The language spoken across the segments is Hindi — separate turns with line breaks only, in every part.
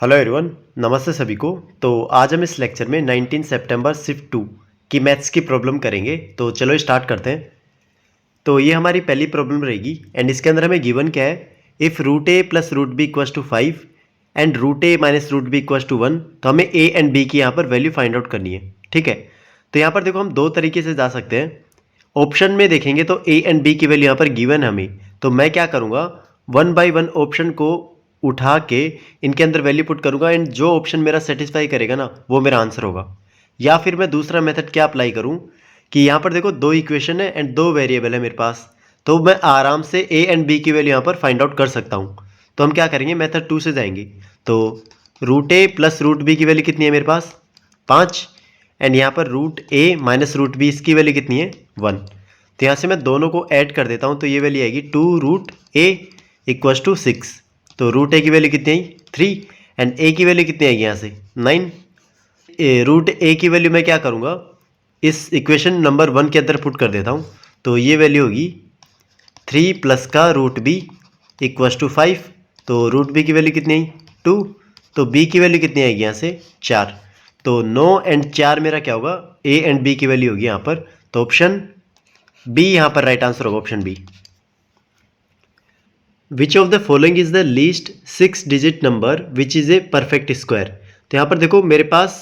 हेलो एवरीवन, नमस्ते सभी को। तो आज हम इस लेक्चर में 19 सितंबर शिफ्ट 2 की मैथ्स की प्रॉब्लम करेंगे। तो चलो स्टार्ट करते हैं। तो ये हमारी पहली प्रॉब्लम रहेगी एंड इसके अंदर हमें गिवन क्या है, if root a plus root b equals to 5 and root a minus root b equals to 1। तो हमें ए एंड बी की यहाँ पर वैल्यू फाइंड आउट करनी है। ठीक है, तो यहाँ पर देखो हम दो तरीके से जा सकते हैं। ऑप्शन में देखेंगे तो ए एंड बी की वैल्यू यहाँ पर गिवन है हमें, तो मैं क्या करूँगा, वन बाय वन ऑप्शन को उठा के इनके अंदर वैल्यू पुट करूँगा एंड जो ऑप्शन मेरा सेटिस्फाई करेगा ना वो मेरा आंसर होगा। या फिर मैं दूसरा मेथड क्या अप्लाई करूँ कि यहाँ पर देखो दो इक्वेशन है एंड दो वेरिएबल है मेरे पास, तो मैं आराम से ए एंड बी की वैल्यू यहाँ पर फाइंड आउट कर सकता हूँ। तो हम क्या करेंगे, मेथड 2 से जाएंगे। तो root a plus root B की वैल्यू कितनी है मेरे पास, 5, एंड यहाँ पर root a minus root B इसकी वैल्यू कितनी है, 1। तो यहाँ से मैं दोनों को ऐड कर देता हूँ, तो ये वैल्यू आएगी 2 रूट ए इक्वल्स टू 6। तो रूट ए की वैल्यू कितनी आई, 3, एंड ए की वैल्यू कितनी आएगी यहाँ से, 9। रूट ए की वैल्यू मैं क्या करूँगा, इस इक्वेशन नंबर 1 के अंदर पुट कर देता हूँ। तो ये वैल्यू होगी 3 प्लस का रूट बी इक्वल्स टू 5। तो रूट बी की वैल्यू कितनी आई, 2। तो बी की वैल्यू कितनी आएगी यहाँ से, 4। तो 9 एंड 4 मेरा क्या होगा, ए एंड बी की वैल्यू होगी यहाँ पर। तो ऑप्शन बी यहाँ पर राइट आंसर होगा, option b. Which of the following is the least 6 digit number which is a perfect square. तो यहाँ पर देखो मेरे पास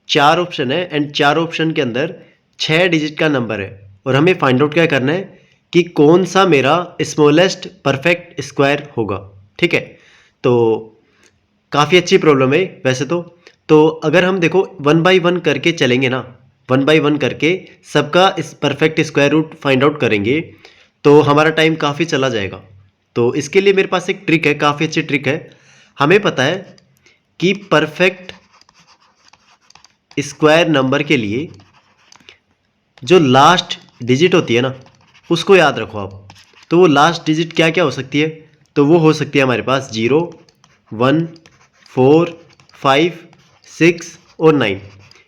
4 ऑप्शन है एंड 4 ऑप्शन के अंदर 6 डिजिट का नंबर है और हमें फाइंड आउट क्या करना है कि कौन सा मेरा स्मॉलेस्ट परफेक्ट स्क्वायर होगा। ठीक है, तो काफ़ी अच्छी प्रॉब्लम है वैसे तो अगर हम देखो वन बाय वन करके चलेंगे ना, वन बाय वन करके सबका इस perfect square root find out करेंगे तो हमारा टाइम काफ़ी चला जाएगा। तो इसके लिए मेरे पास एक ट्रिक है, काफ़ी अच्छी ट्रिक है। हमें पता है कि परफेक्ट स्क्वायर नंबर के लिए जो लास्ट डिजिट होती है ना उसको याद रखो आप। तो वो लास्ट डिजिट क्या क्या हो सकती है, तो वो हो सकती है हमारे पास 0, 1, 4, 5, 6 और 9।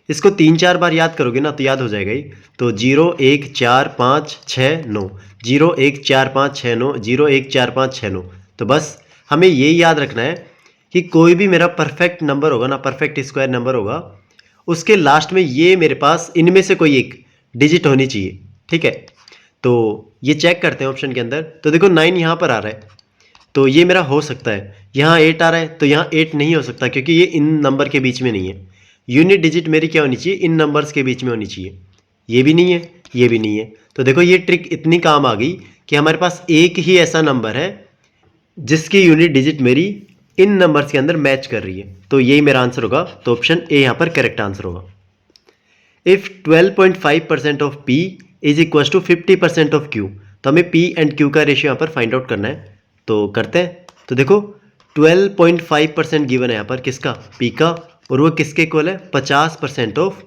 इसको 3-4 बार याद करोगे ना तो याद हो जाएगा ही। तो 0, 1, 4, 5, 6, 9, 0, 1, 4, 5, 6, 9, 0, 1, 4, 5, 6, 9। तो बस हमें ये याद रखना है कि कोई भी मेरा परफेक्ट नंबर होगा ना, परफेक्ट स्क्वायर नंबर होगा, उसके लास्ट में ये मेरे पास इनमें से कोई एक डिजिट होनी चाहिए। ठीक है, तो ये चेक करते हैं ऑप्शन के अंदर। तो देखो 9 यहाँ पर आ रहा है तो ये मेरा हो सकता है। यहाँ 8 आ रहा है तो यहाँ 8 नहीं हो सकता क्योंकि ये इन नंबर के बीच में नहीं है। यूनिट डिजिट मेरी क्या होनी चाहिए, इन नंबर्स के बीच में होनी चाहिए। ये भी नहीं है, ये भी नहीं है। तो देखो ये ट्रिक इतनी काम आ गई कि हमारे पास एक ही ऐसा नंबर है जिसकी यूनिट डिजिट मेरी इन नंबर्स के अंदर मैच कर रही है। तो यही मेरा आंसर होगा। तो ऑप्शन ए यहाँ पर करेक्ट आंसर होगा। If 12.5% of P is equal to 50% of Q। तो हमें P एंड Q का रेशियो यहाँ पर फाइंड आउट करना है, तो करते हैं। तो देखो 12.5% गिवन है यहाँ पर किसका, P का, और वो किसके इक्वल है, 50% ऑफ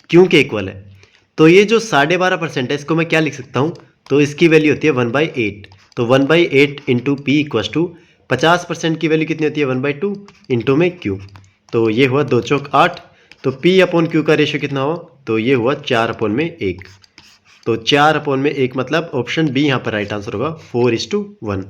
Q के इक्वल है। तो ये जो 12.5% है इसको मैं क्या लिख सकता हूँ, तो इसकी वैल्यू होती है 1/8। तो 1/8 इंटू पी इक्वल टू 50% की वैल्यू कितनी होती है, 1/2 इंटू में Q। तो ये हुआ 2 चौक 8। तो P अपॉन Q का रेशियो कितना हुआ, तो ये हुआ 4/1। तो 4/1 मतलब ऑप्शन बी यहाँ पर राइट आंसर होगा, 4:1।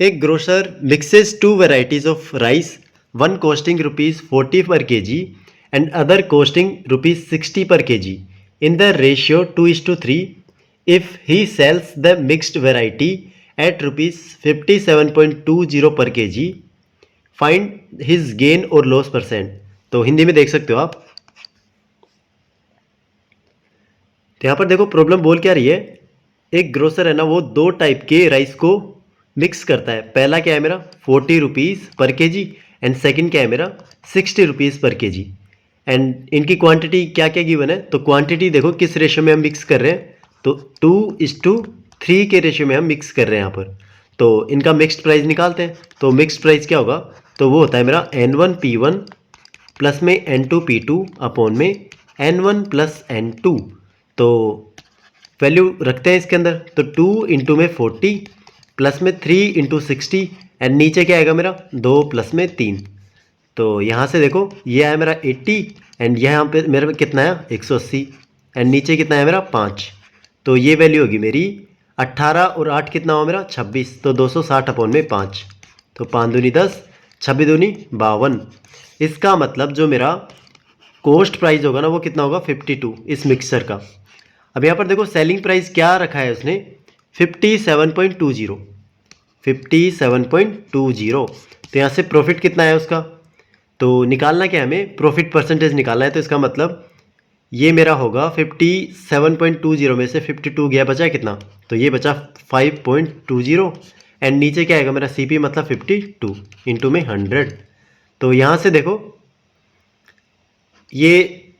एक grocer mixes 2 varieties of rice, one costing ₹40 पर kg and other costing ₹60 per kg in the ratio 2:3 if he sells the mixed variety at ₹57.20 per kg, find his gain or loss percent। तो हिंदी में देख सकते हो आप। तो यहाँ पर देखो प्रॉब्लम बोल क्या रही है, एक ग्रोसर है ना वो दो टाइप के राइस को मिक्स करता है। पहला क्या है मेरा ₹40 पर kg एंड सेकंड क्या है मेरा ₹60 पर kg। एंड इनकी क्वांटिटी क्या क्या गिवन है, तो क्वांटिटी देखो किस रेशियो में हम मिक्स कर रहे हैं, तो 2:3 के रेशियो में हम मिक्स कर रहे हैं यहाँ पर। तो इनका मिक्स्ड प्राइस निकालते हैं। तो मिक्स्ड प्राइस क्या होगा, तो वो होता है मेरा N1P1 प्लस में N2P2 अपॉन में N1 प्लस N2। तो वैल्यू रखते हैं इसके अंदर। तो 2 इंटू में 40 प्लस में 3 इंटू 60 एंड नीचे क्या आएगा मेरा 2 प्लस में 3। तो यहाँ से देखो ये आया मेरा 80 एंड यहाँ पे मेरा कितना है 180 एंड नीचे कितना है मेरा 5। तो ये वैल्यू होगी मेरी 18 और 8 कितना हुआ मेरा 26। तो 260/5। तो 5 दूनी 10, 26 दूनी 52। इसका मतलब जो मेरा कॉस्ट प्राइस होगा ना वो कितना होगा 52 इस मिक्सचर का। अब यहाँ पर देखो सेलिंग प्राइस क्या रखा है उसने 57.20 57.20। तो यहाँ से प्रॉफिट कितना है उसका, तो निकालना क्या है हमें, प्रॉफिट परसेंटेज निकालना है। तो इसका मतलब ये मेरा होगा 57.20 में से 52 गया, बचा कितना, तो ये बचा 5.20 एंड नीचे क्या आएगा मेरा सीपी मतलब 52 इंटू में 100। तो यहाँ से देखो ये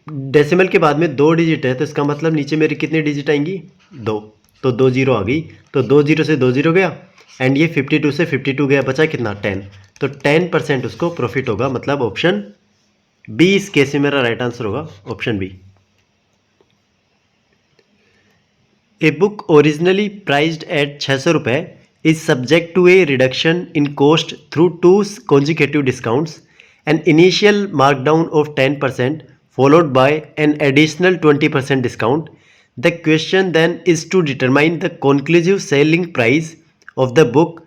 डेसिमल के बाद में 2 डिजिट है तो इसका मतलब नीचे मेरी कितनी डिजिट आएंगी 2, तो 2 जीरो आ गई। तो 2 जीरो से 2 जीरो गया एंड ये 52 से 52 गया, बचा कितना 10। तो 10% उसको प्रॉफिट होगा, मतलब ऑप्शन बी इस केस में मेरा राइट आंसर होगा, option b. A book originally priced at 600 रुपये is subject to a reduction in cost through 2 consecutive discounts, an initial markdown of 10% followed by an additional 20% discount. The question then is to determine the conclusive selling price of the book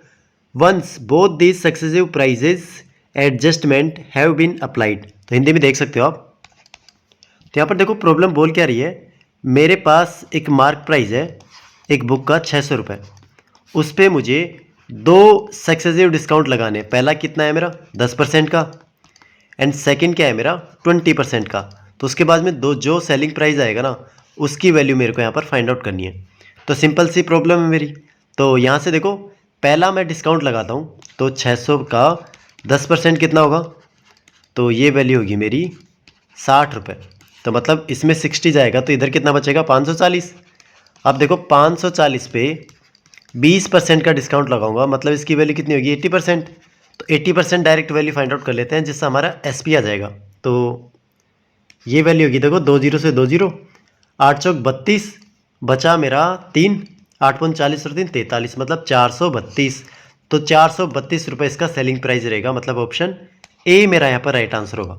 once both these successive prices adjustment have been applied. तो हिंदी में देख सकते हो आप। तो यहाँ पर देखो प्रॉब्लम बोल क्या रही है, मेरे पास एक मार्क प्राइस है एक बुक का 600 रुपये, उस पर मुझे 2 सक्सेसिव डिस्काउंट लगाने। पहला कितना है मेरा 10% का एंड सेकंड क्या है मेरा 20% का। तो उसके बाद में जो सेलिंग प्राइस आएगा ना उसकी वैल्यू मेरे को यहाँ पर फाइंड आउट करनी है। तो सिंपल सी प्रॉब्लम है मेरी। तो यहाँ से देखो पहला मैं डिस्काउंट लगाता हूँ, तो 600 का 10% कितना होगा, तो ये वैल्यू होगी मेरी 60 रुपये। तो मतलब इसमें 60 जाएगा तो इधर कितना बचेगा 540। अब देखो 540 पे 20% का डिस्काउंट लगाऊंगा, मतलब इसकी वैल्यू कितनी होगी 80%। तो 80% डायरेक्ट वैल्यू फाइंड आउट कर लेते हैं जिससे हमारा एसपी आ जाएगा। तो ये वैल्यू होगी देखो 2 जीरो से 2 जीरो, 8 चौक 32, बचा मेरा 3, 8 पौन 40 और 3 43, मतलब 432। तो 432 रुपये इसका सेलिंग प्राइस रहेगा, मतलब ऑप्शन ए मेरा यहाँ पर राइट आंसर होगा।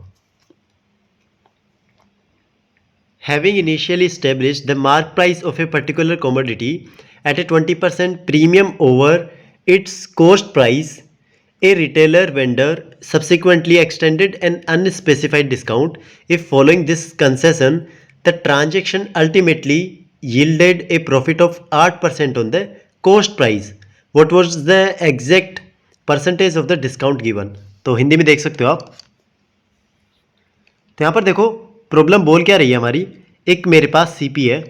Having initially established the mark price of a particular commodity at a 20% premium over its cost price, a retailer vendor subsequently extended an unspecified discount. If following this concession, the transaction ultimately yielded a profit of 8% on the cost price. What was the exact percentage of the discount given? तो हिंदी में देख सकते हो आप। तो यहाँ पर देखो प्रॉब्लम बोल क्या रही है हमारी, एक मेरे पास सीपी है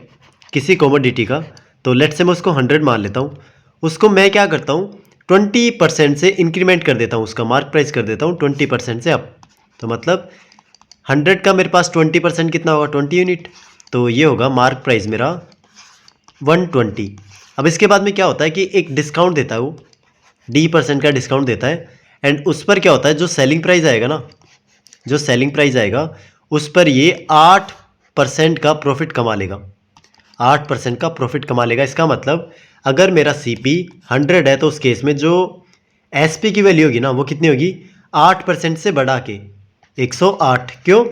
किसी कॉमोडिटी का, तो लेट से मैं उसको 100 मान लेता हूँ। उसको मैं क्या करता हूँ 20% से इंक्रीमेंट कर देता हूँ, उसका मार्क प्राइस कर देता हूँ 20% से अप। तो मतलब 100 का मेरे पास 20% कितना होगा 20 यूनिट, तो ये होगा मार्क प्राइस मेरा 120। अब इसके बाद में क्या होता है कि एक डिस्काउंट देता है वो D% का डिस्काउंट देता है एंड उस पर क्या होता है जो सेलिंग प्राइस आएगा ना, जो सेलिंग प्राइस आएगा उस पर ये 8% का प्रॉफिट कमा लेगा, 8% का प्रॉफिट कमा लेगा। इसका मतलब अगर मेरा सीपी 100 है तो उस केस में जो एसपी की वैल्यू होगी ना वो कितनी होगी 8% से बढ़ा के 108। क्यों,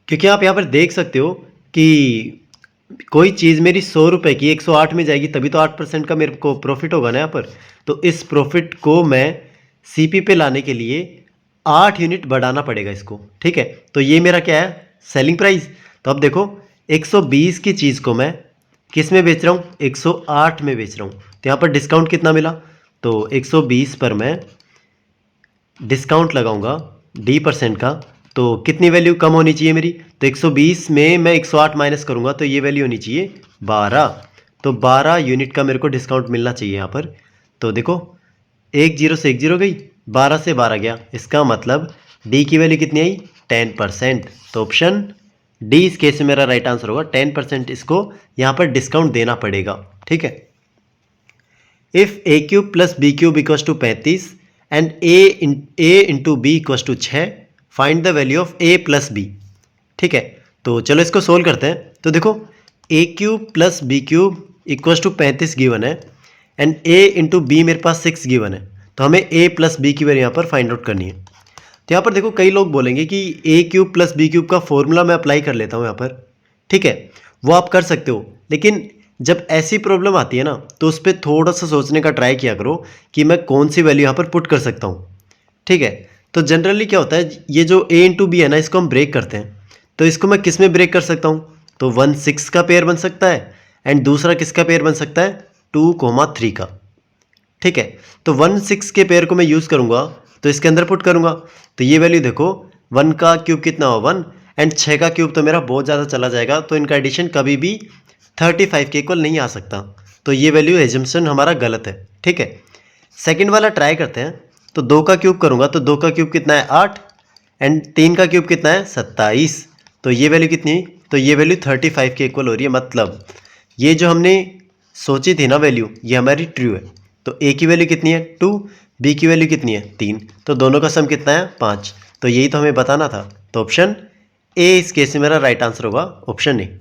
क्योंकि आप यहाँ पर देख सकते हो कि कोई चीज़ मेरी 100 रुपये की 108 में जाएगी तभी तो 8% का मेरे को प्रॉफिट होगा ना यहाँ पर। तो इस प्रॉफिट को मैं सीपी पे लाने के लिए 8 यूनिट बढ़ाना पड़ेगा इसको, ठीक है। तो ये मेरा क्या है सेलिंग प्राइस। तो अब देखो 120 की चीज़ को मैं किस में बेच रहा हूँ 108 में बेच रहा हूँ। तो यहाँ पर डिस्काउंट कितना मिला, तो 120 पर मैं डिस्काउंट लगाऊंगा D% का, तो कितनी वैल्यू कम होनी चाहिए मेरी, तो 120 में मैं 108 माइनस करूंगा तो ये वैल्यू होनी चाहिए 12। तो 12 यूनिट का मेरे को डिस्काउंट मिलना चाहिए यहाँ पर। तो देखो 1 जीरो से 1 जीरो गई, 12 से 12 गया, इसका मतलब डी की वैल्यू कितनी आई 10%। तो ऑप्शन डी इस केस में मेरा राइट आंसर होगा, 10% इसको यहाँ पर डिस्काउंट देना पड़ेगा, ठीक है। If a cube plus B cube equals to 35 and A into b equals to 6, find the value of a plus b, ठीक है। तो चलो इसको सोल्व करते हैं। तो देखो A cube plus B cube equals to 35 given है एंड ए इंटू बी मेरे पास 6 गिवन है, तो हमें ए प्लस बी की वैल्यू यहाँ पर फाइंड आउट करनी है। तो यहाँ पर देखो कई लोग बोलेंगे कि ए क्यूब प्लस बी क्यूब का फॉर्मूला मैं अप्लाई कर लेता हूँ यहाँ पर, ठीक है, वो आप कर सकते हो। लेकिन जब ऐसी प्रॉब्लम आती है ना तो उस पर थोड़ा सा सोचने का ट्राई किया करो कि मैं कौन सी वैल्यू यहाँ पर पुट कर सकता हूँ। ठीक है। तो जनरली क्या होता है, ये जो a इंटू बी है ना, इसको हम ब्रेक करते हैं। तो इसको मैं किस में ब्रेक कर सकता हूँ, तो 1 6 का पेयर बन सकता है, एंड दूसरा किसका पेयर बन सकता है, 2, 3 का। ठीक है। तो 1 6 के पेयर को मैं यूज़ करूँगा, तो इसके अंदर पुट करूँगा, तो ये वैल्यू देखो 1 का क्यूब कितना हो 1, एंड 6 का क्यूब तो मेरा बहुत ज़्यादा चला जाएगा, तो इनका एडिशन कभी भी 35 के इक्वल नहीं आ सकता। तो ये वैल्यू एजम्पशन हमारा गलत है। ठीक है। सेकंड वाला ट्राई करते हैं। तो 2 का क्यूब करूँगा, तो 2 का क्यूब कितना है 8, एंड 3 का क्यूब कितना है 27। तो ये वैल्यू कितनी, तो ये वैल्यू 35 के इक्वल हो रही है। मतलब ये जो हमने सोची थी ना वैल्यू, ये हमारी ट्रू है। तो ए की वैल्यू कितनी है 2, बी की वैल्यू कितनी है 3, तो दोनों का सम कितना है 5। तो यही तो हमें बताना था। तो ऑप्शन ए इस केस में मेरा राइट आंसर होगा, option a.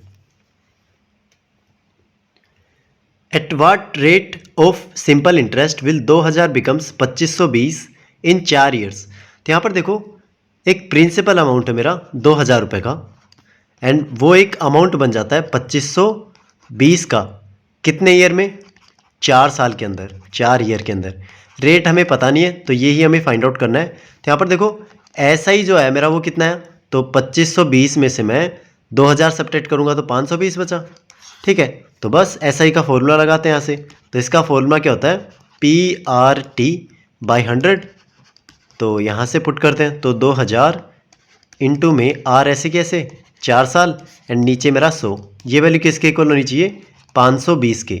At what rate of simple interest will 2000 becomes 2520 in 4 years. तो यहाँ पर देखो एक प्रिंसिपल अमाउंट है मेरा 2000 रुपये का, एंड वो एक अमाउंट बन जाता है 2520 का कितने ईयर में, 4 साल के अंदर, 4 ईयर के अंदर। रेट हमें पता नहीं है, तो ये ही हमें फाइंड आउट करना है। तो यहाँ पर देखो ऐसा ही जो है मेरा वो कितना है, तो 2520 में से मैं 2000 सब्ट्रैक्ट करूँगा तो 520 बचा। ठीक है। तो बस ऐसा ही का फॉर्मूला लगाते हैं यहाँ से। तो इसका फॉर्मूला क्या होता है, PRT/100। तो यहाँ से पुट करते हैं, तो 2000 इंटू में आर ऐसे कैसे 4 साल, एंड नीचे मेरा 100, ये वैल्यू किसके इक्वल होनी चाहिए 520 के।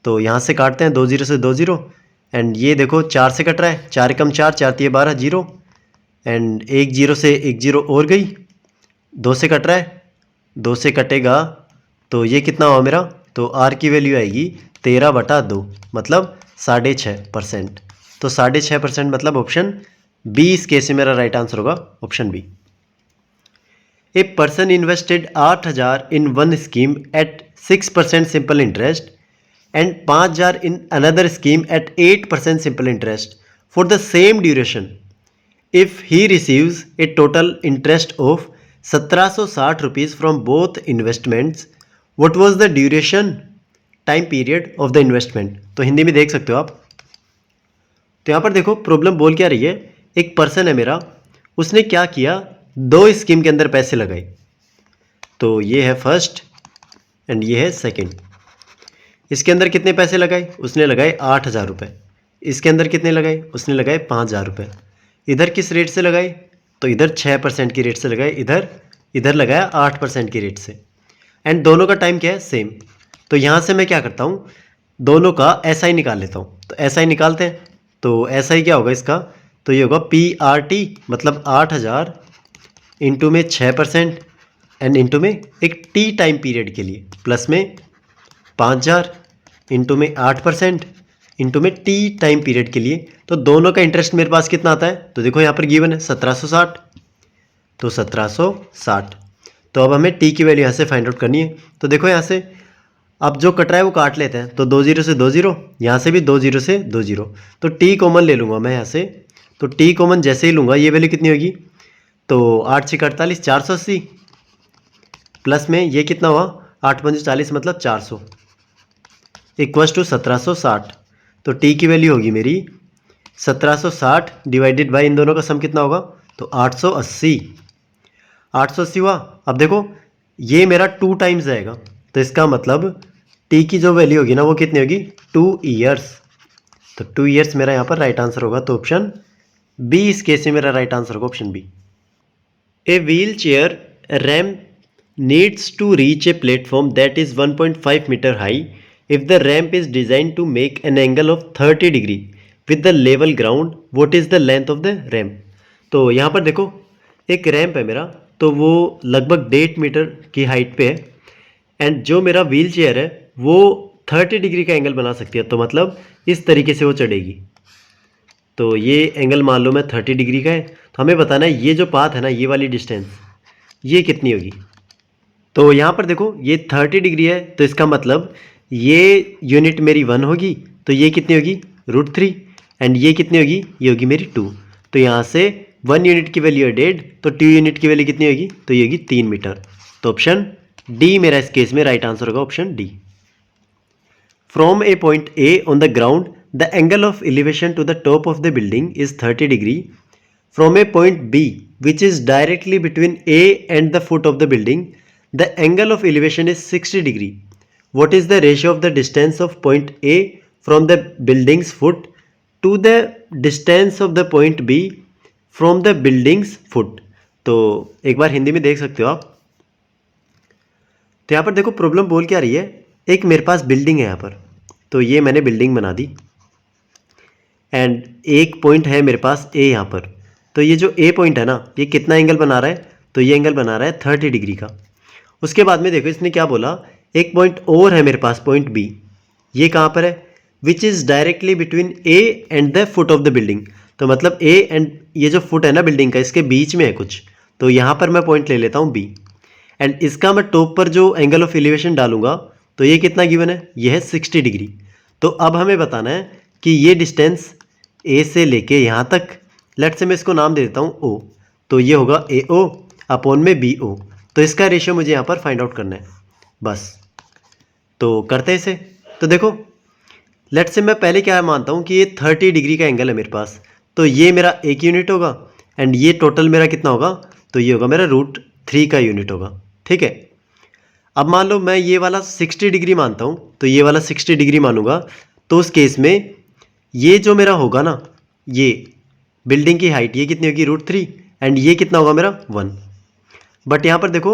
तो यहाँ से काटते हैं 2 0 से 2 0, एंड ये देखो 4 से कट रहा है, 4 कम 4, 4 3 12 0, एंड 1 0 से 1 0 और गई, 2 से कट रहा है, 2 से कटेगा तो ये कितना हुआ मेरा, तो आर की वैल्यू आएगी 13/2, मतलब 6.5%। तो 6.5% मतलब ऑप्शन बी इस केस में मेरा राइट आंसर होगा, option b. A person invested 8,000 in one scheme at 6% simple interest and 5,000 in another scheme at 8% simple interest for the same duration. If he receives a total interest of 1760 rupees from both investments, what was the duration time period of the investment. तो हिंदी में देख सकते हो आप। तो यहाँ पर देखो प्रॉब्लम बोल क्या रही है, एक पर्सन है मेरा, उसने क्या किया, 2 स्कीम के अंदर पैसे लगाए। तो ये है फर्स्ट एंड ये है सेकंड। इसके अंदर कितने पैसे लगाए, उसने लगाए 8,000 रुपये। इसके अंदर कितने लगाए, उसने लगाए 5,000 रुपये। इधर किस रेट से लगाए, तो इधर 6% की रेट से लगाए, इधर लगाया 8% की रेट से, एंड दोनों का टाइम क्या है सेम। तो यहाँ से मैं क्या करता हूँ, दोनों का SI निकाल लेता हूँ। तो SI निकालते हैं, तो SI क्या होगा इसका, तो ये होगा PRT, मतलब 8,000 इंटू में 6% एंड इंटू में एक टी टाइम पीरियड के लिए, प्लस में 5,000 इंटू में 8% इंटू में टी टाइम पीरियड के लिए। तो दोनों का इंटरेस्ट मेरे पास कितना आता है, तो देखो यहाँ पर गिवन है 1760, तो 1760। तो अब हमें टी की वैल्यू यहाँ से फाइंड आउट करनी है। तो देखो यहाँ से अब जो कट रहा है वो काट लेते हैं, तो 2 0 से 2 0, यहाँ से भी 2 0 से 2 0, तो टी कॉमन ले लूँगा मैं यहाँ से। तो टी कॉमन जैसे ही लूँगा, ये वैल्यू कितनी होगी, तो 8 6 48, 480, प्लस में ये कितना हुआ 8 5 40, मतलब 400 इक्वस टू 1760। तो टी की वैल्यू होगी मेरी 1760 डिवाइडेड बाई इन दोनों का सम कितना होगा, तो 880। 880 हुआ। अब देखो ये मेरा 2 टाइम्स जाएगा, तो इसका मतलब टी की जो वैल्यू होगी ना वो कितनी होगी 2 ईयर्स। तो 2 ईयर्स मेरा यहाँ पर राइट आंसर होगा। तो ऑप्शन बी इस केस में मेरा राइट आंसर होगा, option b. A wheel chair ramp needs to reach a platform that is 1.5 meter high if the ramp is designed to make an angle of 30 degree with the level ground. What is the length of the ramp? तो यहाँ पर देखो एक रैम्प है मेरा, तो वो लगभग 1.5 मीटर की हाइट पे है, एंड जो मेरा व्हील चेयर है वो 30 डिग्री का एंगल बना सकती है। तो मतलब इस तरीके से वो चढ़ेगी। तो ये एंगल मान लो मैं 30 डिग्री का है, तो हमें बताना है ये जो पाथ है ना, ये वाली डिस्टेंस ये कितनी होगी। तो यहाँ पर देखो ये 30 डिग्री है, तो इसका मतलब ये यूनिट मेरी 1 होगी, तो ये कितनी होगी √3, एंड ये कितनी होगी, ये होगी मेरी 2। तो यहाँ से 1 यूनिट की वैल्यू है 1.5, तो 2 यूनिट की वैल्यू कितनी होगी, तो ये होगी 3 मीटर। तो ऑप्शन डी मेरा इस केस में राइट आंसर होगा, option d. From a point a on the ground the angle of elevation to the top of the building is 30 degree from a point b which is directly between a and the foot of the building the angle of elevation is 60 degree. What is the ratio of the distance of point A from the building's foot to the distance of the point B from the building's foot? तो एक बार हिंदी में देख सकते हो आप. तो यहाँ पर देखो प्रॉब्लम बोल क्या रही है. एक मेरे पास बिल्डिंग है यहाँ पर, तो ये मैंने बिल्डिंग बना दी एंड एक पॉइंट है मेरे पास ए यहाँ पर. तो ये जो ए पॉइंट है ना, ये कितना एंगल बना रहा है? तो ये एंगल बना रहा है 30 डिग्री का. उसके बाद में देखो इसने क्या बोला, एक पॉइंट और है मेरे पास पॉइंट बी. ये कहाँ पर है? Which is directly between a and the foot of the building. तो मतलब ए एंड ये जो फुट है ना बिल्डिंग का, इसके बीच में है कुछ. तो यहाँ पर मैं पॉइंट ले लेता हूँ बी एंड इसका मैं टॉप पर जो एंगल ऑफ एलिवेशन डालूंगा तो ये कितना गिवन है? ये है 60 डिग्री. तो अब हमें बताना है कि ये डिस्टेंस ए से लेके यहाँ तक, लेट से मैं इसको नाम दे देता हूँ ओ. तो ये होगा ए ओ अपॉन में बी ओ. तो इसका रेशियो मुझे यहाँ पर फाइंड आउट करना है बस. तो करते हैं इसे. तो देखो लेट से मैं पहले क्या मानता हूँ कि ये 30 डिग्री का एंगल है मेरे पास. तो ये मेरा एक यूनिट होगा एंड ये टोटल मेरा कितना होगा? तो ये होगा मेरा √3 का यूनिट होगा. ठीक है. अब मान लो मैं ये वाला 60 डिग्री मानता हूँ, तो ये वाला 60 डिग्री मानूंगा. तो उस केस में ये जो मेरा होगा ना, ये बिल्डिंग की हाइट ये कितनी होगी? √3 एंड ये कितना होगा मेरा? 1. बट यहाँ पर देखो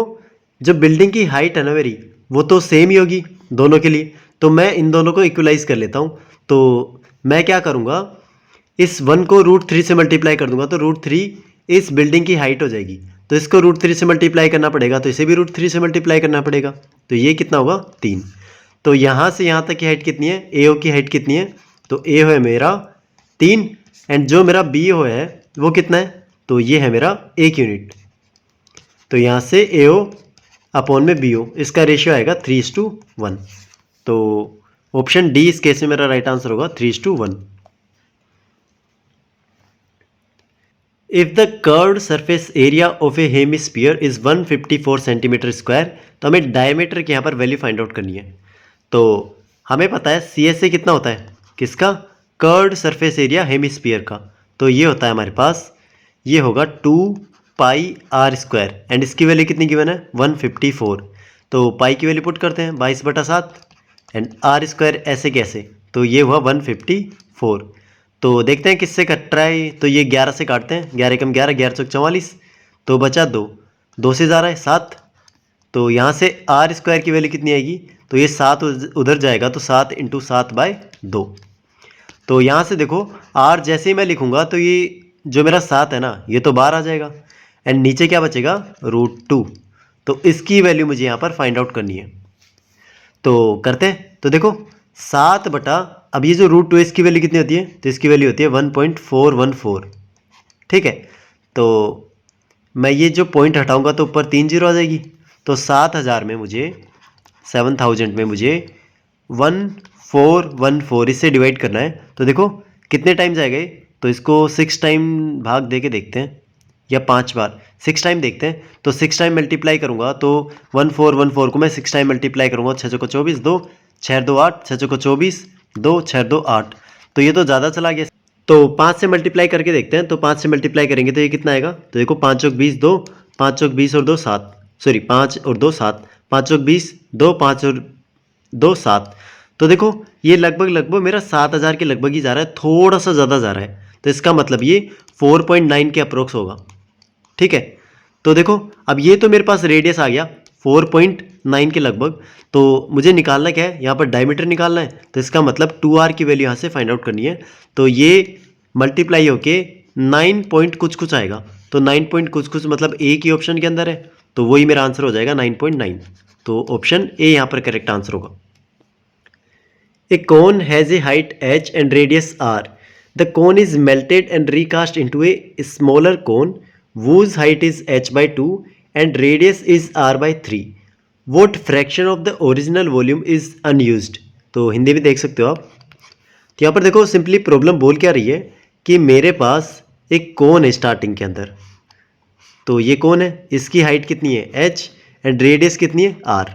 जो बिल्डिंग की हाइट है ना मेरी, वो तो सेम ही होगी दोनों के लिए. तो मैं इन दोनों को इक्वलाइज कर लेता हूँ. तो मैं क्या करूँगा, इस 1 को √3 से मल्टीप्लाई कर दूंगा तो √3 इस बिल्डिंग की हाइट हो जाएगी. तो इसको √3 से मल्टीप्लाई करना पड़ेगा, तो इसे भी √3 से मल्टीप्लाई करना पड़ेगा. तो ये कितना होगा? 3. तो यहाँ से यहाँ तक की हाइट कितनी है? ए ओ की हाइट कितनी है? तो ए ओ है मेरा 3 एंड जो मेरा बी ओ है वो कितना है? तो ये है मेरा 1 यूनिट. तो यहाँ से ए ओ अपॉन में बी ओ, इसका रेशियो आएगा 3:1. तो ऑप्शन डी इस केस में मेरा राइट आंसर होगा 3:1. If the curved surface area of A hemisphere is 154 centimetre square. तो हमें डायमीटर की यहाँ पर वैल्यू फाइंड आउट करनी है. तो हमें पता है सी एस ए कितना होता है? किसका? कर्व्ड सरफेस एरिया हेमिस्फीयर का. तो ये होता है हमारे पास, ये होगा 2πr² एंड इसकी वैल्यू कितनी गिवन है? 154. तो पाई की वैल्यू पुट करते हैं 22/7 एंड r² ऐसे कैसे? तो ये हुआ 154. तो देखते हैं किससे कट रहा है. तो ये 11 से काटते हैं. 11 कम 11, 11 चौक 44. तो बचा 2 से जा रहा है 7. तो यहाँ से r² की वैल्यू कितनी आएगी? तो ये 7 उधर जाएगा तो 7 × 7/2. तो यहाँ से देखो r जैसे ही मैं लिखूँगा तो ये जो मेरा 7 है ना, ये तो बाहर आ जाएगा एंड नीचे क्या बचेगा? √2. तो इसकी वैल्यू मुझे यहाँ पर फाइंड आउट करनी है. तो करते हैं. तो देखो 7 बटा, अब ये जो √2 इसकी वैल्यू कितनी होती है? तो इसकी वैल्यू होती है 1.414. ठीक है. तो मैं ये जो पॉइंट हटाऊंगा तो ऊपर 3 जीरो आ जाएगी. तो 7000 में मुझे 7000 में मुझे 1414 इससे डिवाइड करना है. तो देखो कितने टाइम जाएगा ये? तो इसको 6 टाइम भाग दे के देखते हैं, या 5 बार 6 टाइम देखते हैं. तो 6 टाइम मल्टीप्लाई करूंगा तो 1414 को मैं 6 टाइम मल्टीप्लाई करूंगा. 6 को 24, 2 6 2 8, 6 को 24, 2 6 2 8. तो ये तो ज़्यादा चला गया. तो 5 से मल्टीप्लाई करके देखते हैं. तो 5 से मल्टीप्लाई करेंगे तो ये कितना आएगा? तो देखो 5 चौक 20, 2 5 चौक 20 और 2 7, सॉरी 5 और 2 7, 5 चौक 20, 2 5 और 2 7. तो देखो ये लगभग मेरा 7000 के लगभग ही जा रहा है, थोड़ा सा ज़्यादा जा रहा है. तो इसका मतलब ये 4.9 के अप्रोक्स होगा. ठीक है. तो देखो अब ये तो मेरे पास रेडियस आ गया 4.9 के लगभग. तो मुझे निकालना क्या है? यहाँ पर डायमीटर निकालना है. तो इसका मतलब 2r की वैल्यू यहाँ से फाइंड आउट करनी है. तो ये मल्टीप्लाई होके 9 पॉइंट कुछ आएगा. तो 9 पॉइंट कुछ मतलब ए की ऑप्शन के अंदर है. तो वही मेरा आंसर हो जाएगा 9.9. तो ऑप्शन ए यहाँ पर करेक्ट आंसर होगा. A cone has a height h and radius r. The cone is melted and recast into a smaller cone whose height is h/2 and radius is r/3. What fraction of the original volume is unused? तो हिंदी में देख सकते हो आप. तो यहाँ पर देखो सिंपली प्रॉब्लम बोल क्या रही है कि मेरे पास एक कोन है स्टार्टिंग के अंदर. तो ये कोन है, इसकी हाइट कितनी है? h एंड रेडियस कितनी है? r.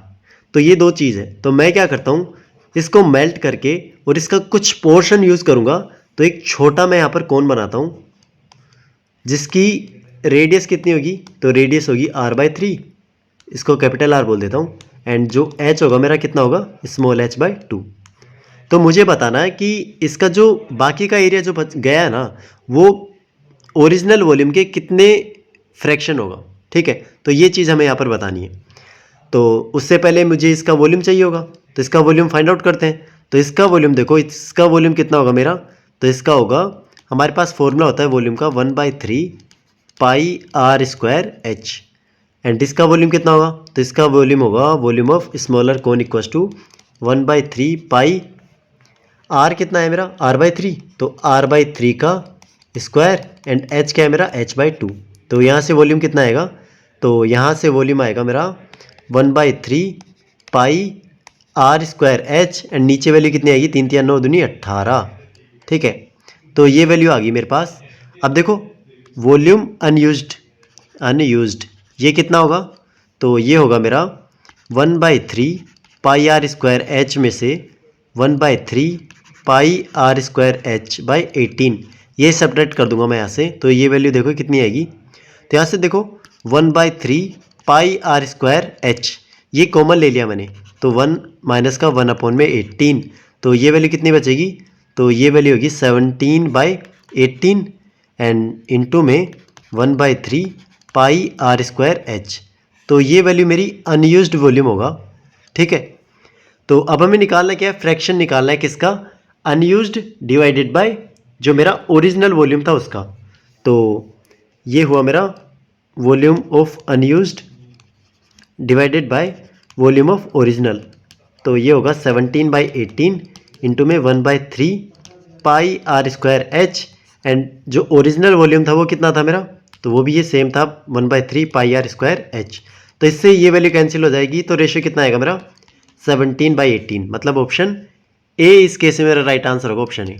तो ये दो चीज़ है. तो मैं क्या करता हूँ, इसको मेल्ट करके और इसका कुछ पोर्शन यूज़ करूँगा. तो एक छोटा मैं यहाँ पर कोन बनाता हूँ. जिसकी रेडियस कितनी होगी, तो रेडियस होगी r/3, इसको कैपिटल R बोल देता हूँ, एंड जो h होगा मेरा कितना होगा, स्मॉल h/2। तो मुझे बताना है कि इसका जो बाकी का एरिया जो बच गया है ना, वो ओरिजिनल वॉल्यूम के कितने फ्रैक्शन होगा। ठीक है, तो ये चीज़ हमें यहाँ पर बतानी है। तो उससे पहले मुझे इसका वॉल्यूम चाहिए होगा, तो इसका वॉल्यूम फाइंड आउट करते हैं। तो इसका वॉल्यूम देखो, इसका वॉल्यूम कितना होगा मेरा, तो इसका होगा, हमारे पास फॉर्मूला होता है वॉल्यूम का 1/3 पाई r² h, एंड इसका वॉल्यूम कितना होगा, तो इसका वॉल्यूम होगा volume of smaller cone equals to 1/3 pi r कितना है मेरा, r/3, तो r/3 का स्क्वायर, एंड h क्या है मेरा, h/2। तो यहाँ से वॉल्यूम कितना आएगा, तो यहाँ से वॉल्यूम आएगा मेरा 1/3 पाई r² h, एंड नीचे वैल्यू कितनी आएगी, 3 3 9 दूनी 18। ठीक है, तो ये वैल्यू आ गई मेरे पास। अब देखो वॉल्यूम अनयूज्ड ये कितना होगा, तो ये होगा मेरा 1/3 पाई r² h में से 1/3 पाई r² h/18, ये सब्ट्रैक्ट कर दूंगा मैं यहाँ से, तो ये वैल्यू देखो कितनी आएगी। तो यहाँ से देखो 1/3 पाई r² h, ये कॉमन ले लिया मैंने, तो 1 माइनस का 1/18, तो ये वैल्यू कितनी बचेगी, तो ये वैल्यू होगी 17/18, एंड इनटू में 1/3 पाई r² h, तो ये वैल्यू मेरी अनयूज्ड वॉल्यूम होगा। ठीक है, तो अब हमें निकालना क्या है, फ्रैक्शन निकालना है किसका, अनयूज्ड डिवाइडेड बाय जो मेरा ओरिजिनल वॉल्यूम था उसका। तो ये हुआ मेरा volume of unused divided by volume of original, तो ये होगा 17/18 इंटू में 1/3 पाई r² h, एंड जो ओरिजिनल वॉल्यूम था वो कितना था मेरा, तो वो भी ये सेम था 1/3 पाई r² h। तो इससे ये वैल्यू कैंसिल हो जाएगी, तो रेशियो कितना आएगा मेरा 17/18, मतलब ऑप्शन ए इस केस में मेरा राइट आंसर होगा, option A.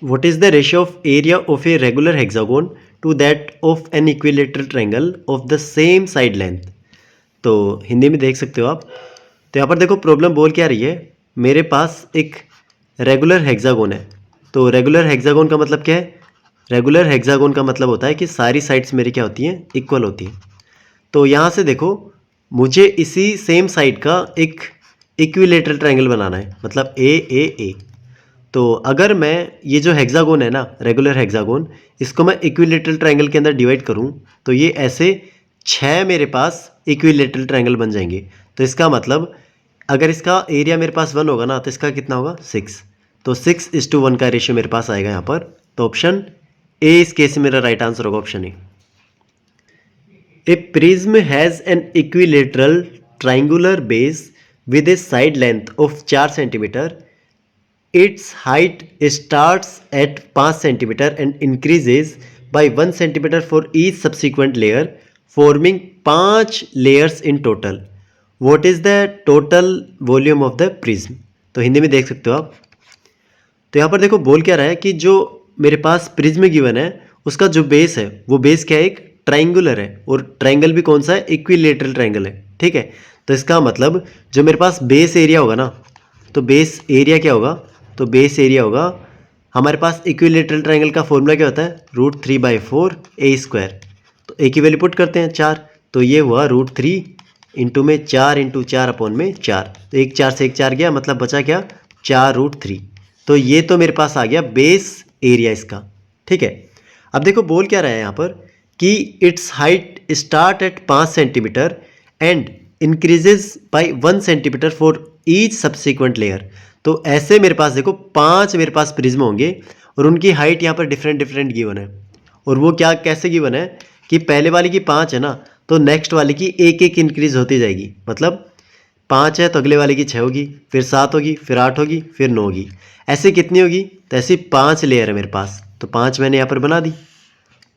What is the ratio of area of a regular hexagon to that of an equilateral triangle of the same side length? तो हिंदी में देख सकते हो आप। तो यहाँ पर देखो प्रॉब्लम बोल क्या रही है, मेरे पास एक रेगुलर हेक्सागोन है। तो रेगुलर हेक्सागोन का मतलब क्या है, रेगुलर हेक्सागोन का मतलब होता है कि सारी साइड्स मेरी क्या होती हैं, इक्वल होती हैं। तो यहाँ से देखो मुझे इसी सेम साइड का एक इक्विलेटरल ट्रायंगल बनाना है, मतलब ए। तो अगर मैं ये जो हेक्सागोन है ना, रेगुलर हेक्सागोन, इसको मैं इक्विलेटरल ट्रायंगल के अंदर डिवाइड करूं, तो ये ऐसे 6 मेरे पास इक्विलेटरल ट्रायंगल बन जाएंगे। तो इसका मतलब अगर इसका एरिया मेरे पास 1 होगा ना, तो इसका कितना होगा 6, तो 6:1 का रेशियो मेरे पास आएगा यहाँ पर। तो ऑप्शन ए इस केस में मेरा राइट आंसर होगा, option A. A prism has an equilateral triangular base with A side length of 4 centimetre. Its height starts at 5 cm and increases by 1 cm for each subsequent layer, forming 5 layers in total. What is the total volume of the prism? तो हिंदी में देख सकते हो आप। तो यहाँ पर देखो बोल क्या रहा है कि जो मेरे पास प्रिज्म गिवन है उसका जो बेस है वो बेस क्या है, एक ट्राइंगुलर है, और ट्राइंगल भी कौन सा है, इक्विलेटरल ट्राइंगल है। ठीक है, तो इसका मतलब जो मेरे पास बेस एरिया होगा ना, तो बेस एरिया क्या होगा, तो बेस एरिया होगा हमारे पास इक्विलेटरल ट्रायंगल का फॉर्मूला क्या होता है, √3/4 a²। तो ए की वैल्यू पुट करते हैं 4, तो ये हुआ √3 इंटू में 4 इंटू 4 अपॉन में 4, तो 1 4 से 1 4 गया, मतलब बचा क्या 4√3। तो ये तो मेरे पास आ गया बेस एरिया इसका। ठीक है, अब देखो बोल क्या रहा है यहाँ पर कि it's height start at 5 centimetre and increases by 1 centimetre for each subsequent layer. तो ऐसे मेरे पास देखो 5 मेरे पास प्रिज्म होंगे और उनकी हाइट यहाँ पर डिफरेंट गिवन है। और वो क्या कैसे गिवन है कि पहले वाली की 5 है ना, तो नेक्स्ट वाली की एक इंक्रीज होती जाएगी, मतलब 5 है तो अगले वाले की 6 होगी, फिर 7 होगी, फिर 8 होगी, फिर 9 होगी, ऐसे कितनी होगी, तो ऐसी 5 लेयर है मेरे पास, तो 5 मैंने यहाँ पर बना दी।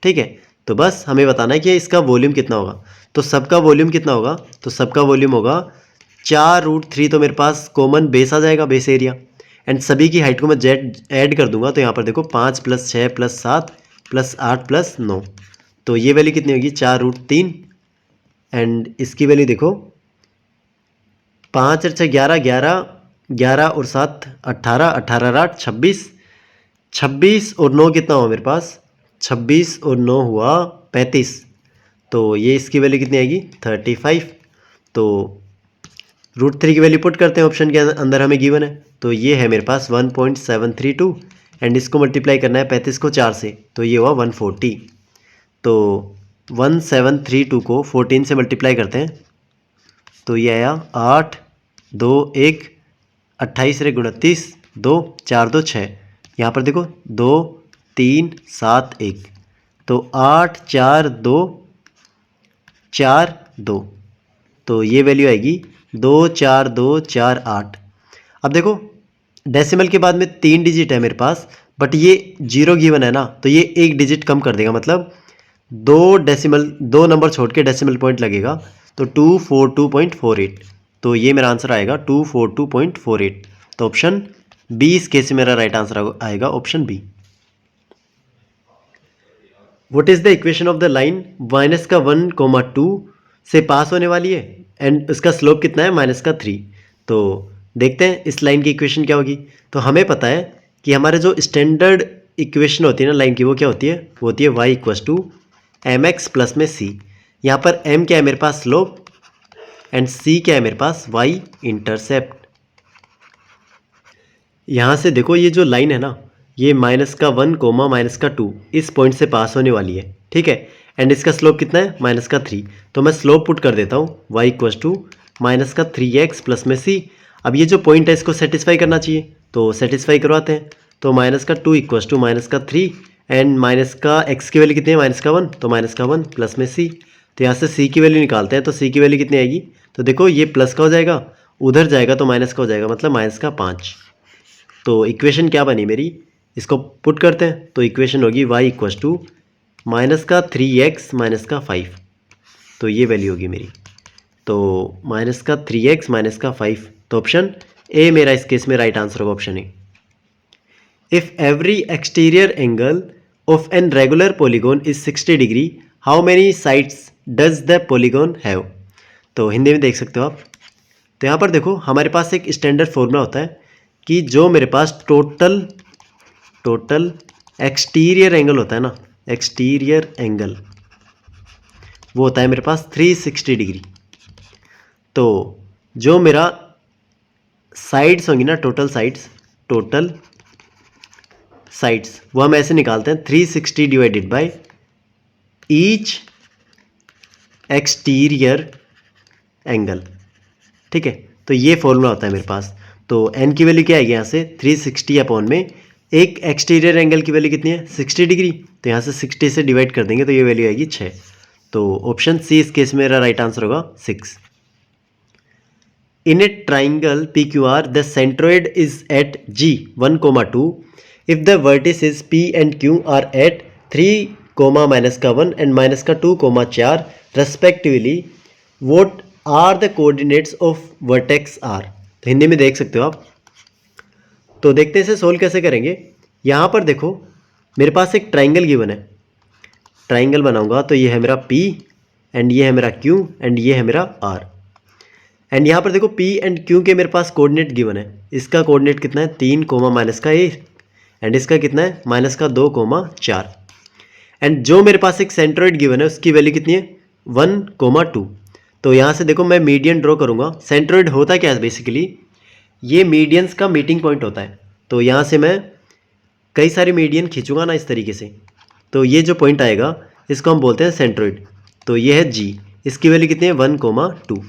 ठीक है, तो बस हमें बताना है कि इसका वॉल्यूम कितना होगा। तो सबका वॉल्यूम कितना होगा, तो सबका वॉल्यूम होगा 4√3, तो मेरे पास कॉमन बेस आ जाएगा, बेस एरिया, एंड सभी की हाइट को मैं जेड ऐड कर दूंगा। तो यहाँ पर देखो 5 + 6 + 7 + 8 + 9, तो ये वैल्यू कितनी होगी 4√3, एंड इसकी वैल्यू देखो 5 × 6 = 11, 11 और 7 18, 18 × 8 26, 26 और 9 कितना हुआ मेरे पास, 26 और 9 हुआ 35, तो ये इसकी वैल्यू कितनी आएगी 35। तो √3 की वैल्यू पुट करते हैं, ऑप्शन के अंदर हमें गिवन है, तो ये है मेरे पास 1.732 एंड इसको मल्टीप्लाई करना है 35 को 4 से, तो ये हुआ 140। तो 1732 को 14 से मल्टीप्लाई करते हैं, तो ये आया 8 2 1 28 रे 29 2 4 2 6, यहाँ पर देखो 2 3 7 1, तो 8 4 2 4 2, तो ये वैल्यू आएगी 2 4 2 4 8। अब देखो डेसिमल के बाद में 3 डिजिट है मेरे पास, बट ये 0 गिवन है ना, तो ये एक डिजिट कम कर देगा, मतलब दो नंबर छोड़ के डेसिमल पॉइंट लगेगा, तो 242.48, तो ये मेरा आंसर आएगा 242.48। तो ऑप्शन बी इस केस में मेरा राइट आंसर आएगा, option b. What is the equation of the line minus का 1,2 से पास होने वाली है एंड उसका स्लोप कितना है -3। तो देखते हैं इस लाइन की इक्वेशन क्या होगी। तो हमें पता है कि हमारे जो स्टैंडर्ड इक्वेशन होती है ना लाइन की, वो क्या होती है, वो होती है y mx प्लस में c। यहाँ पर m क्या है मेरे पास स्लोप एंड c क्या है मेरे पास y इंटरसेप्ट। यहाँ से देखो ये जो लाइन है ना, ये -1 -2 इस पॉइंट से पास होने वाली है, ठीक है, एंड इसका स्लोप कितना है -3। तो मैं स्लोप पुट कर देता हूँ y -3x प्लस में c। अब ये जो पॉइंट है इसको सेटिस्फाई करना चाहिए, तो सेटिस्फाई करवाते हैं। तो -2 = -3 एंड x की वैल्यू कितनी है -1, तो -1 प्लस में c। तो यहाँ से c की वैल्यू निकालते हैं, तो c की वैल्यू कितनी आएगी, तो देखो ये प्लस का हो जाएगा, उधर जाएगा तो माइनस का हो जाएगा, मतलब -5। तो इक्वेशन क्या बनी मेरी, इसको पुट करते हैं, तो इक्वेशन होगी y -3x -5, तो ये वैल्यू होगी मेरी, तो -3x -5, तो ऑप्शन ए मेरा इस केस में राइट आंसर होगा, option a. If every exterior angle of an regular polygon is 60 degree, how many sides does the polygon have. तो हिंदी में देख सकते हो आप। तो यहाँ पर देखो हमारे पास एक स्टैंडर्ड फॉर्मूला होता है कि जो मेरे पास टोटल एक्सटीरियर एंगल होता है ना, एक्सटीरियर एंगल वो होता है मेरे पास 360 डिग्री। तो जो मेरा साइड्स होंगी ना, टोटल साइड्स वो हम ऐसे निकालते हैं 360 divided by each exterior angle, ठीक है। तो ये फॉर्मूला होता है मेरे पास। तो n की वैल्यू क्या आएगी यहाँ से 360 अपॉन में एक एक्सटीरियर एंगल की वैल्यू कितनी है 60 डिग्री, तो यहाँ से 60 से डिवाइड कर देंगे तो ये वैल्यू आएगी 6। तो ऑप्शन सी इस केस में मेरा राइट आंसर होगा 6। In a triangle PQR the centroid is at G1,2 if the vertices P and Q are at 3, -1 and -2, 4 respectively, what are the coordinates of vertex R. तो हिंदी में देख सकते हो आप। तो देखते हैं इसे सोल्व कैसे करेंगे। यहाँ पर देखो मेरे पास एक ट्राइंगल गिवन है, ट्राइंगल बनाऊंगा तो ये है मेरा P एंड ये है मेरा Q एंड ये है मेरा R। एंड यहाँ पर देखो P एंड Q के मेरे पास कोऑर्डिनेट गिवन है। इसका कोऑर्डिनेट कितना है 3, -1 एंड इसका कितना है -2, 4। एंड जो मेरे पास एक सेंट्रोइड गिवन है उसकी वैल्यू कितनी है 1, 2। तो यहाँ से देखो मैं मीडियन ड्रॉ करूँगा। सेंट्रोइड होता क्या है बेसिकली, ये मीडियंस का मीटिंग पॉइंट होता है। तो यहाँ से मैं कई सारे मीडियन खींचूंगा ना इस तरीके से, तो ये जो पॉइंट आएगा इसको हम बोलते हैं सेंट्रोइड। तो ये है G, इसकी वैल्यू कितनी है 1, 2।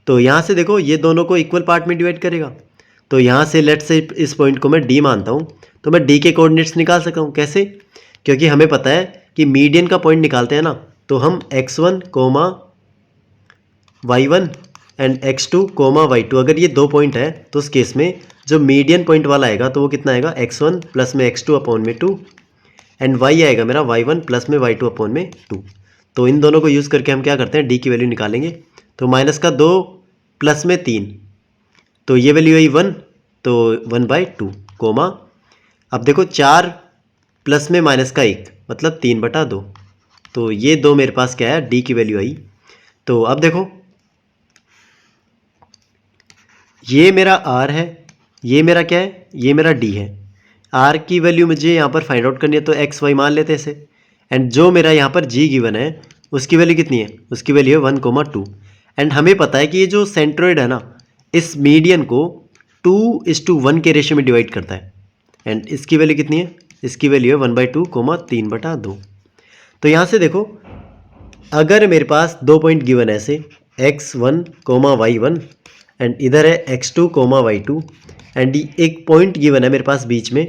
तो यहाँ से देखो ये दोनों को इक्वल पार्ट में डिवाइड करेगा। तो यहाँ से लेट्स से इस पॉइंट को मैं D मानता हूँ, तो मैं D के कोऑर्डिनेट्स निकाल सकता हूँ। कैसे, क्योंकि हमें पता है कि मीडियन का पॉइंट निकालते हैं ना, तो हम x1, y1 and x2, y2, अगर ये दो पॉइंट है तो उस केस में जो मीडियन पॉइंट वाला आएगा तो वो कितना आएगा x1 प्लस में x2 अपॉन में 2 एंड y आएगा मेरा y1 प्लस में y2 अपॉन में 2। तो इन दोनों को यूज़ करके हम क्या करते हैं D की वैल्यू निकालेंगे। तो -2 प्लस में 3, तो ये वैल्यू आई 1, तो 1/2, अब देखो 4 प्लस में -1 मतलब 3/2। तो ये दो मेरे पास क्या है D की वैल्यू आई। तो अब देखो ये मेरा R है, ये मेरा क्या है, ये मेरा D है। आर की वैल्यू मुझे यहाँ पर फाइंड आउट करनी है, तो एक्स वाई मान लेते हैं इसे। एंड जो मेरा यहाँ पर जी गिवन है उसकी वैल्यू कितनी है, उसकी वैल्यू है 1,2। एंड हमें पता है कि ये जो सेंट्रोइड है ना, इस मीडियन को 2:1 के रेशियो में डिवाइड करता है। एंड इसकी वैल्यू कितनी है, इसकी वैल्यू है 1/2, 3/2। तो यहाँ से देखो, अगर मेरे पास 2 पॉइंट गिवन है ऐसे x1, y1 एंड इधर है x2, y2 एंड एक पॉइंट गिवन है मेरे पास बीच में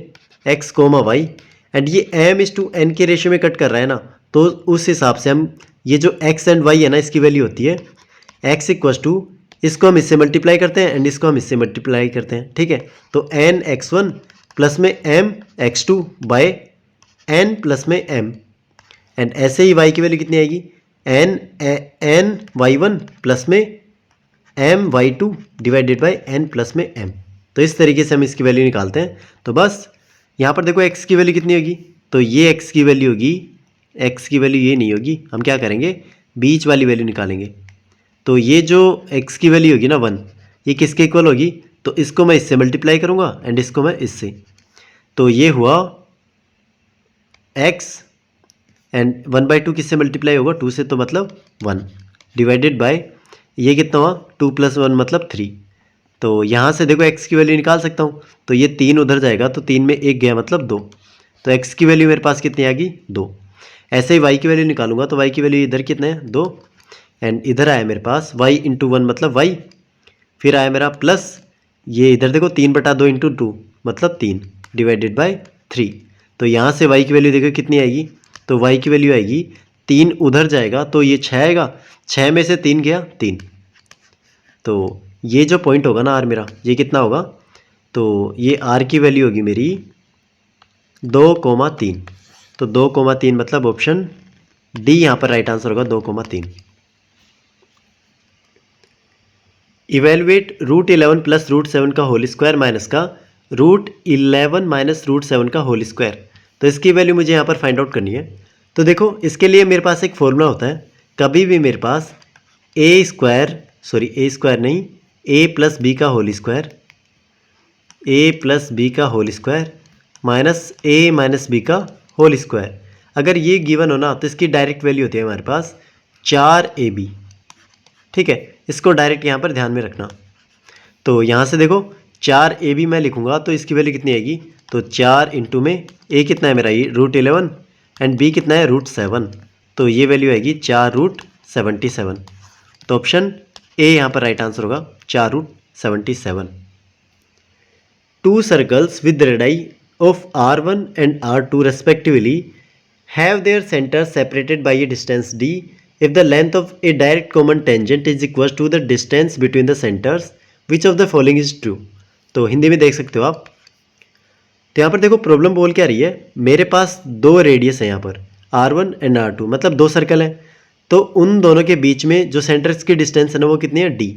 x, y एंड ये m/n के रेशियो में कट कर रहा है ना, तो उस हिसाब से हम ये जो x एंड y है ना, इसकी वैल्यू होती है x = इसको हम इससे मल्टीप्लाई करते हैं एंड इसको हम इससे मल्टीप्लाई करते हैं, ठीक है। तो n(x1) प्लस में m(x2) बाय n प्लस में m एंड ऐसे ही y की वैल्यू कितनी आएगी, n(y1) प्लस में m(y2) divided by n plus में m। तो इस तरीके से हम इसकी वैल्यू निकालते हैं। तो बस यहाँ पर देखो x की वैल्यू कितनी होगी, तो ये x की वैल्यू होगी, x की वैल्यू ये नहीं होगी, हम क्या करेंगे, बीच वाली वैल्यू निकालेंगे। तो ये जो x की वैल्यू होगी ना 1, ये किसके इक्वल होगी, तो इसको मैं इससे मल्टीप्लाई करूँगा एंड इसको मैं इससे, तो ये हुआ x एंड 1/2 किससे मल्टीप्लाई होगा, 2 से, तो मतलब 1 डिवाइडेड बाय ये कितना हुआ, 2 + 1 मतलब 3। तो यहाँ से देखो x की वैल्यू निकाल सकता हूँ, तो ये 3 उधर जाएगा, तो 3 में 1 गया मतलब 2। तो x की वैल्यू मेरे पास कितनी आ गई, 2। ऐसे ही y की वैल्यू निकालूंगा, तो y की वैल्यू इधर कितने हैं, 2 एंड इधर आया मेरे पास y × 1 मतलब y, फिर आया मेरा प्लस ये इधर देखो 3/2 × 2 मतलब 3 डिवाइडेड बाय 3। तो यहाँ से y की वैल्यू देखो कितनी आएगी, तो y की वैल्यू आएगी 3 उधर जाएगा, तो ये 6 आएगा, 6 में से 3 गया 3। तो ये जो पॉइंट होगा ना r मेरा, ये कितना होगा, तो ये r की वैल्यू होगी मेरी 2,3। तो 2,3 मतलब ऑप्शन डी यहाँ पर राइट आंसर होगा, 2,3। इवेलुएट √11 + √7 का होल स्क्वायर माइनस का √11 - √7 का होल स्क्वायर। तो इसकी वैल्यू मुझे यहाँ पर फाइंड आउट करनी है। तो देखो इसके लिए मेरे पास एक फॉर्मूला होता है, कभी भी मेरे पास a स्क्वायर नहीं, a + b का होल स्क्वायर, a + b का whole square minus a - b का होल स्क्वायर, अगर ये गिवन हो ना, तो इसकी डायरेक्ट वैल्यू होती है हमारे पास 4ab, ठीक है। इसको डायरेक्ट यहाँ पर ध्यान में रखना। तो यहाँ से देखो 4ab मैं लिखूँगा, तो इसकी वैल्यू कितनी आएगी, तो 4 × में a कितना है मेरा, ये √11 एंड b कितना है, √7, तो ये वैल्यू आएगी 4√77। तो ऑप्शन ए यहाँ पर राइट आंसर होगा, 4√77। 2 circles with radii of r1 and r2 respectively have their centers separated by a distance d if the length of a direct common tangent is equal to the distance between the centers, which of the following is true। तो हिंदी में देख सकते हो आप। तो यहाँ पर देखो प्रॉब्लम बोल क्या रही है, मेरे पास 2 रेडियस है यहाँ पर r1 एंड r2, मतलब 2 सर्कल हैं। तो उन दोनों के बीच में जो सेंटर्स की डिस्टेंस है ना, वो कितनी है, d।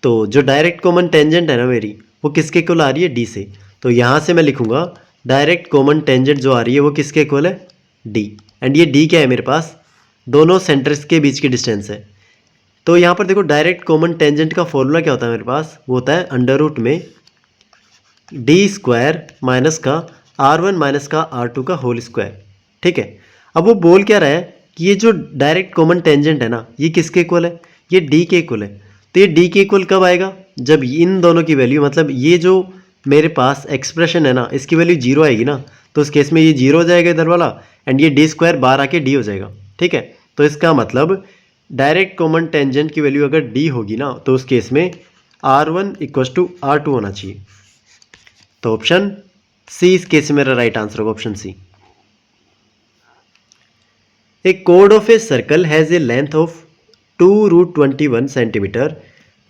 तो जो डायरेक्ट कॉमन टेंजेंट है ना मेरी, वो किसके इक्वल आ रही है, d से। तो यहाँ से मैं लिखूँगा डायरेक्ट कॉमन टेंजेंट जो आ रही है वो किसके इक्वल है, d। एंड ये d क्या है मेरे पास, दोनों सेंटर्स के बीच की डिस्टेंस है। तो यहाँ पर देखो डायरेक्ट कॉमन टेंजेंट का फॉर्मूला क्या होता है मेरे पास, वो होता है √ में d² माइनस का r1 माइनस का r2 का होल स्क्वायर, ठीक है। अब वो बोल क्या रहा है कि ये जो डायरेक्ट कॉमन टेंजेंट है ना, ये किसके इक्वल है, ये d के इक्वल है। तो ये d के इक्वल कब आएगा, जब इन दोनों की वैल्यू, मतलब ये जो मेरे पास एक्सप्रेशन है ना, इसकी वैल्यू 0 आएगी ना, तो उस केस में ये 0 हो जाएगा इधर वाला, एंड ये d² बाहर आके d हो जाएगा, ठीक है। तो इसका मतलब डायरेक्ट कॉमन टेंजेंट की वैल्यू अगर d होगी ना, तो उस केस में r1 = r2 होना चाहिए। तो ऑप्शन सी इस केस में मेरा राइट आंसर होगा, ऑप्शन सी। ए कोड of a circle has a length of 2√21 centimetre.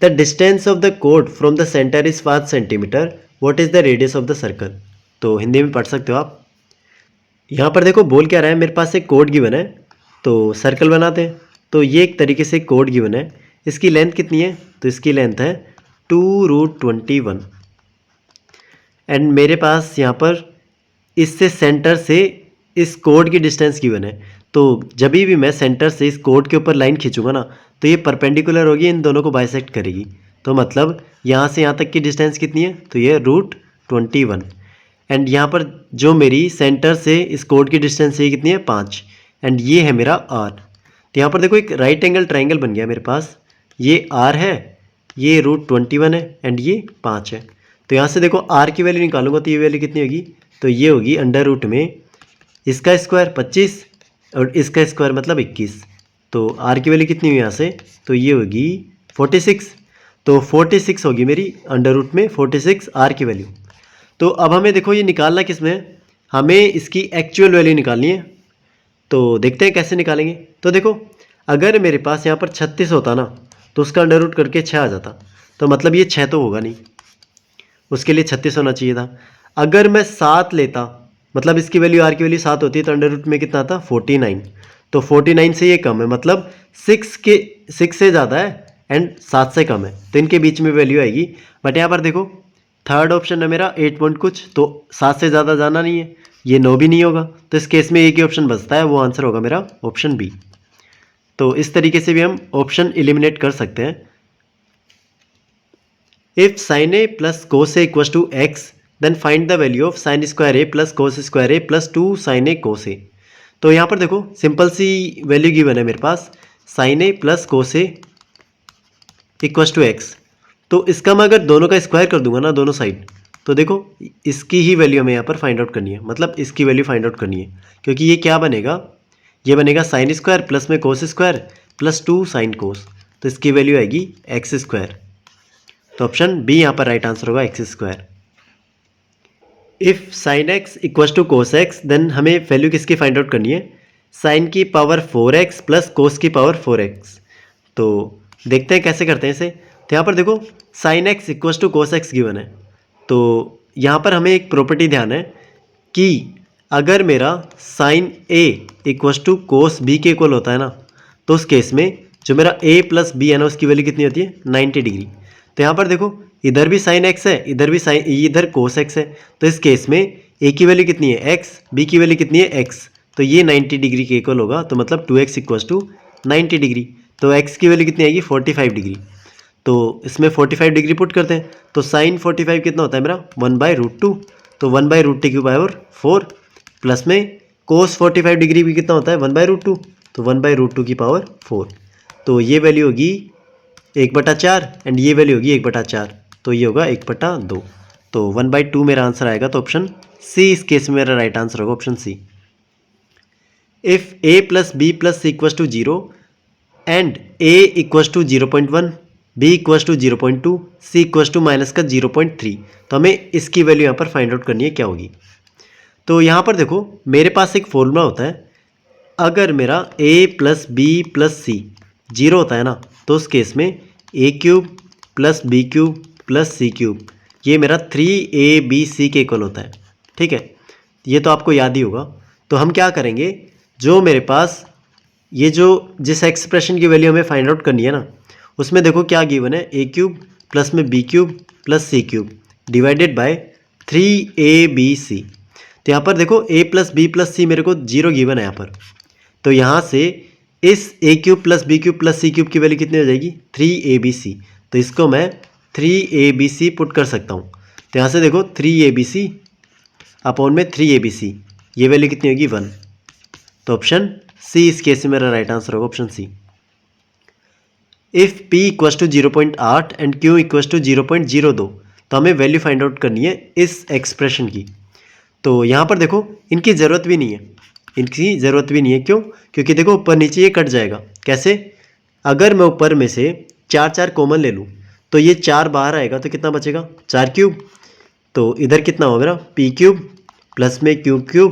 The distance of the कोड from the centre is 5 centimetre. What is the radius of the circle. तो हिंदी में पढ़ सकते हो आप। यहाँ पर देखो बोल क्या रहा है, मेरे पास एक कोड गिवन है, तो सर्कल बनाते हैं। तो ये एक तरीके से कोड गिवन है, इसकी लेंथ कितनी है, तो इसकी लेंथ है 2√21 एंड मेरे पास यहाँ पर इससे सेंटर से इस कोड की डिस्टेंस गिवन है। तो जब भी मैं सेंटर से इस कोड के ऊपर लाइन खींचूंगा ना, तो ये परपेंडिकुलर होगी, इन दोनों को बाइसेक्ट करेगी। तो मतलब यहाँ से यहाँ तक की डिस्टेंस कितनी है, तो ये √21 एंड यहाँ पर जो मेरी सेंटर से इस कोड की डिस्टेंस है कितनी है 5 एंड ये है मेरा r। तो यहाँ पर देखो एक राइट एंगल ट्राइंगल बन गया मेरे पास, ये r है, ये √21 है एंड ये 5 है। तो यहाँ से देखो r की वैल्यू निकालूंगा तो ये वैल्यू कितनी होगी, तो ये होगी अंडर रूट में इसका स्क्वायर 25 और इसका स्क्वायर मतलब 21। तो r की वैल्यू कितनी हुई यहाँ से, तो ये होगी 46। तो 46 होगी मेरी अंडर रूट में 46 r की वैल्यू। तो अब हमें देखो ये निकालना किस में है, हमें इसकी एक्चुअल वैल्यू निकालनी है। तो देखते हैं कैसे निकालेंगे। तो देखो अगर मेरे पास यहाँ पर 36 होता ना तो उसका अंडर रूट करके 6 आ जाता, तो मतलब ये 6 तो होगा नहीं, उसके लिए 36 होना चाहिए था। अगर मैं 7 लेता, मतलब इसकी वैल्यू r की वैल्यू 7 होती है तो अंडर रूट में कितना था 49। तो 49 से ये कम है, मतलब 6 से ज़्यादा है एंड 7 से कम है, तो इनके बीच में वैल्यू आएगी। बट यहाँ पर देखो थर्ड ऑप्शन है मेरा 8 पॉइंट कुछ, तो 7 से ज़्यादा जाना नहीं है, ये 9 भी नहीं होगा। तो इस केस में एक ही ऑप्शन बचता है, वो आंसर होगा मेरा ऑप्शन बी। तो इस तरीके से भी हम ऑप्शन एलिमिनेट कर सकते हैं। If sin a plus cos a equals to x then find the value of sin square a plus cos square a plus 2 sin a cos a। तो यहाँ पर देखो सिंपल सी वैल्यू गिवन है मेरे पास, sin a plus cos a equals to x। तो इसका मैं अगर दोनों का स्क्वायर कर दूंगा ना दोनों साइड, तो देखो इसकी ही वैल्यू हमें यहाँ पर फाइंड आउट करनी है, मतलब इसकी वैल्यू फाइंड आउट करनी है। क्योंकि ये क्या बनेगा, ये बनेगा साइन स्क्वायर प्लस में cos square plus 2 sine cos, तो इसकी वैल्यू आएगी एक्स स्क्वायर। तो ऑप्शन बी यहाँ पर राइट आंसर होगा x square. If sine x equals to cos x then हमें वैल्यू किसकी फाइंड आउट करनी है, साइन की पावर 4x प्लस कोस की पावर 4x। तो देखते हैं कैसे करते हैं इसे। तो यहाँ पर देखो sine x equals to cos x given है, तो यहाँ पर हमें एक प्रॉपर्टी ध्यान है कि अगर मेरा sine a equals to cos b के इक्वल होता है ना, तो उस केस में जो मेरा ए प्लस बी है ना उसकी वैल्यू कितनी होती है 90 डिग्री। तो यहाँ पर देखो इधर भी साइन एक्स है, इधर भी साइन, इधर कोस एक्स है, तो इस केस में ए की वैल्यू कितनी है एक्स, बी की वैल्यू कितनी है एक्स, तो ये 90 डिग्री के इक्वल होगा, तो मतलब 2x इक्वल्स टू 90 डिग्री। तो x की वैल्यू कितनी आएगी 45 डिग्री, तो इसमें 45 डिग्री पुट करते हैं। तो साइन 45 कितना होता है मेरा 1/√2, तो 1/√2 की पावर 4 प्लस में कोस 45 डिग्री भी कितना होता है 1/√2, तो 1/√2 की पावर 4। तो ये वैल्यू होगी 1/4 एंड ये वैल्यू होगी 1/4, तो ये होगा 1/2। तो 1/2 मेरा आंसर आएगा, तो ऑप्शन सी इस केस में मेरा राइट आंसर होगा, option c. If a plus b plus c equals to 0 and a equals to 0.1 b equals to 0.2 c equals to minus का 0.3, तो हमें इसकी वैल्यू यहाँ पर फाइंड आउट करनी है क्या होगी। तो यहाँ पर देखो मेरे पास एक फॉर्मूला होता है, अगर मेरा a प्लस बी प्लस सी 0 होता है ना, तो उस केस में a³ plus b³ plus c³ ये मेरा 3abc के इक्वल होता है। ठीक है, ये तो आपको याद ही होगा। तो हम क्या करेंगे, जो मेरे पास ये जो जिस एक्सप्रेशन की वैल्यू हमें फाइंड आउट करनी है ना, उसमें देखो क्या गिवन है a³ प्लस में b³ plus c³ divided by 3abc। तो यहाँ पर देखो a प्लस बी प्लस सी मेरे को 0 गिवन है यहाँ पर, तो यहाँ से इस a³ plus b³ plus c³ की वैल्यू कितनी हो जाएगी 3abc, तो इसको मैं 3abc पुट कर सकता हूँ। तो यहाँ से देखो 3abc अपॉन में 3abc, ये वैल्यू कितनी होगी 1, तो ऑप्शन सी इस केस में मेरा राइट आंसर होगा, option c. If p equals to 0.8 and q equals to 0.02, तो हमें वैल्यू फाइंड आउट करनी है इस एक्सप्रेशन की। तो यहाँ पर देखो इनकी ज़रूरत भी नहीं है, इनकी ज़रूरत भी नहीं है, क्यों, क्योंकि देखो ऊपर नीचे ये कट जाएगा। कैसे, अगर मैं ऊपर में से 4 कॉमन ले लूँ तो ये 4 बाहर आएगा, तो कितना बचेगा 4³, तो इधर कितना होगा मेरा p³ प्लस में q³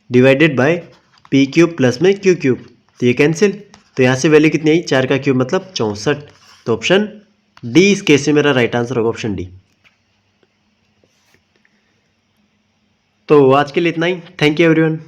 divided by p³ plus में q³, तो ये कैंसिल, तो यहाँ से वैल्यू कितनी आई 4³ मतलब 64, तो ऑप्शन डी इस केस में मेरा राइट आंसर होगा, ऑप्शन डी। तो आज के लिए इतना ही, थैंक यू एवरीवन।